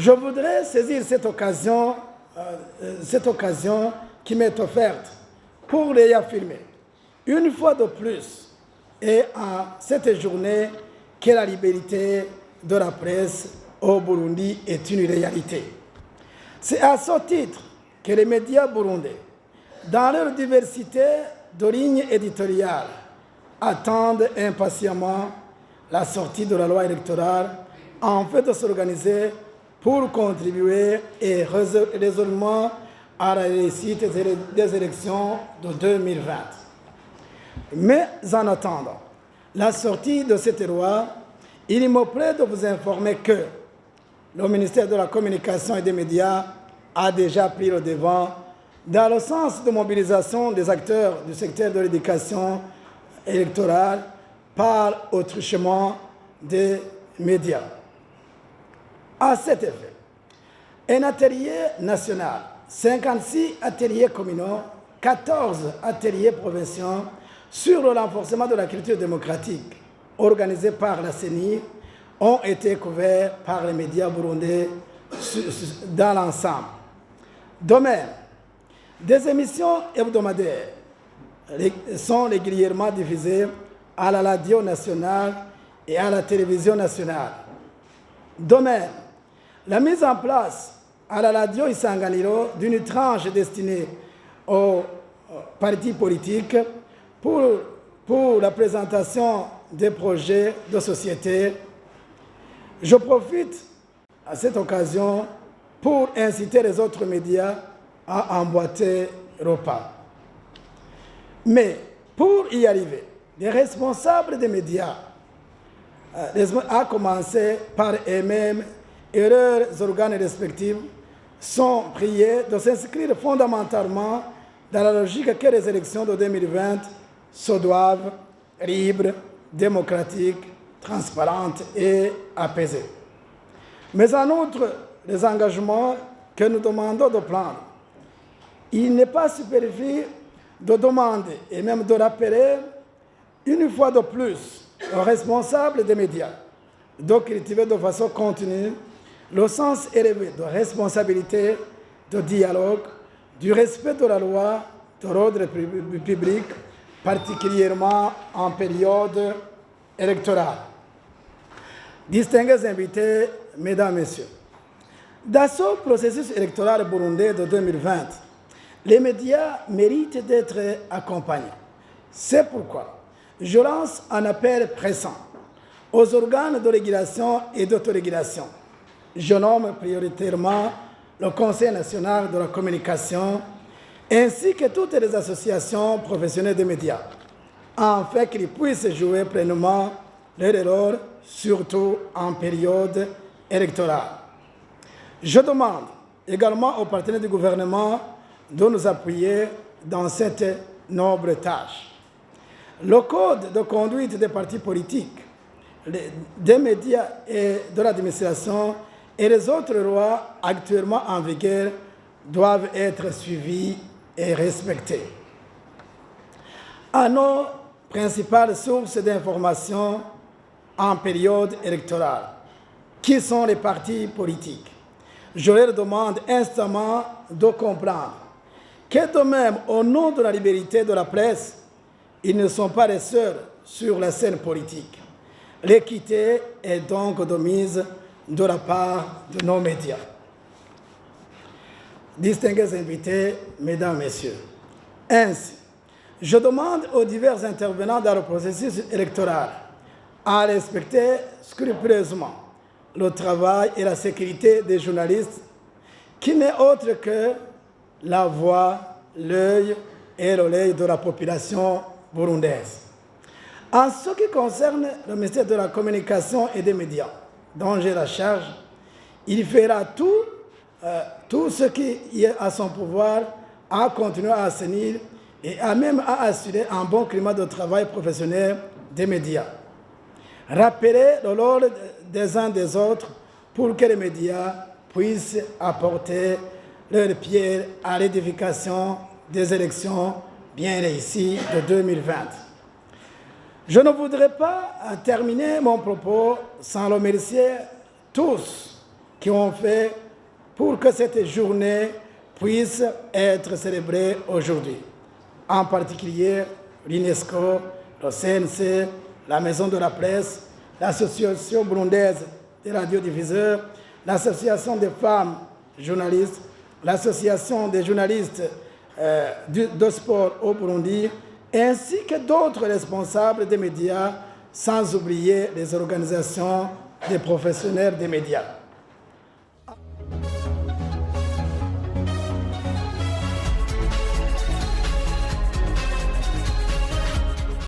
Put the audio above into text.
Je voudrais saisir cette occasion qui m'est offerte pour réaffirmer une fois de plus et à cette journée que la liberté de la presse au Burundi est une réalité. C'est à ce titre que les médias burundais, dans leur diversité de lignes éditoriales, attendent impatiemment la sortie de la loi électorale en fait de s'organiser pour contribuer résolument à la réussite des élections de 2020. Mais en attendant la sortie de cette loi, il me plaît de vous informer que le ministère de la Communication et des Médias a déjà pris le devant dans le sens de mobilisation des acteurs du secteur de l'éducation électorale par au truchement des médias. À cet effet, un atelier national, 56 ateliers communaux, 14 ateliers provinciaux sur le renforcement de la culture démocratique organisés par la CENI ont été couverts par les médias burundais dans l'ensemble. De même, des émissions hebdomadaires sont régulièrement diffusées à la radio nationale et à la télévision nationale. De même, la mise en place à la radio Isanganiro d'une tranche destinée aux partis politiques pour la présentation des projets de société. Je profite à cette occasion pour inciter les autres médias à emboîter le pas. Mais pour y arriver, les responsables des médias, à commencer par eux-mêmes et leurs organes respectifs, sont priés de s'inscrire fondamentalement dans la logique que les élections de 2020 se doivent libres, démocratiques, transparentes et apaisées. Mais en outre, les engagements que nous demandons de prendre, il n'est pas superflu de demander et même de rappeler une fois de plus aux responsables des médias de cultiver de façon continue le sens élevé de responsabilité, de dialogue, du respect de la loi, de l'ordre public, particulièrement en période électorale. Distingués invités, mesdames, messieurs, dans ce processus électoral burundais de 2020, les médias méritent d'être accompagnés. C'est pourquoi je lance un appel pressant aux organes de régulation et d'autorégulation. Je nomme prioritairement le Conseil national de la communication ainsi que toutes les associations professionnelles des médias, afin qu'ils puissent jouer pleinement leur rôle, surtout en période électorale. Je demande également aux partenaires du gouvernement de nous appuyer dans cette noble tâche. Le code de conduite des partis politiques, des médias et de l'administration et les autres lois actuellement en vigueur doivent être suivis et respectés. À nos principales sources d'information en période électorale, qui sont les partis politiques, je leur demande instamment de comprendre que de même, au nom de la liberté de la presse, ils ne sont pas les seuls sur la scène politique. L'équité est donc de mise de la part de nos médias. Distingués invités, mesdames, messieurs, ainsi, je demande aux divers intervenants dans le processus électoral à respecter scrupuleusement le travail et la sécurité des journalistes, qui n'est autre que la voix, l'œil et l'oreille de la population burundaise. En ce qui concerne le ministère de la Communication et des Médias, dont j'ai la charge, il fera tout ce qui est à son pouvoir à continuer à assainir et à même à assurer un bon climat de travail professionnel des médias. Rappeler le rôle des uns des autres pour que les médias puissent apporter leur pierre à l'édification des élections bien réussies de 2020. Je ne voudrais pas terminer mon propos sans remercier tous qui ont fait pour que cette journée puisse être célébrée aujourd'hui. En particulier, l'UNESCO, le CNC, la Maison de la Presse, l'Association burundaise des radiodiffuseurs, l'Association des femmes journalistes, l'Association des journalistes de sport au Burundi, ainsi que d'autres responsables des médias, sans oublier les organisations des professionnels des médias.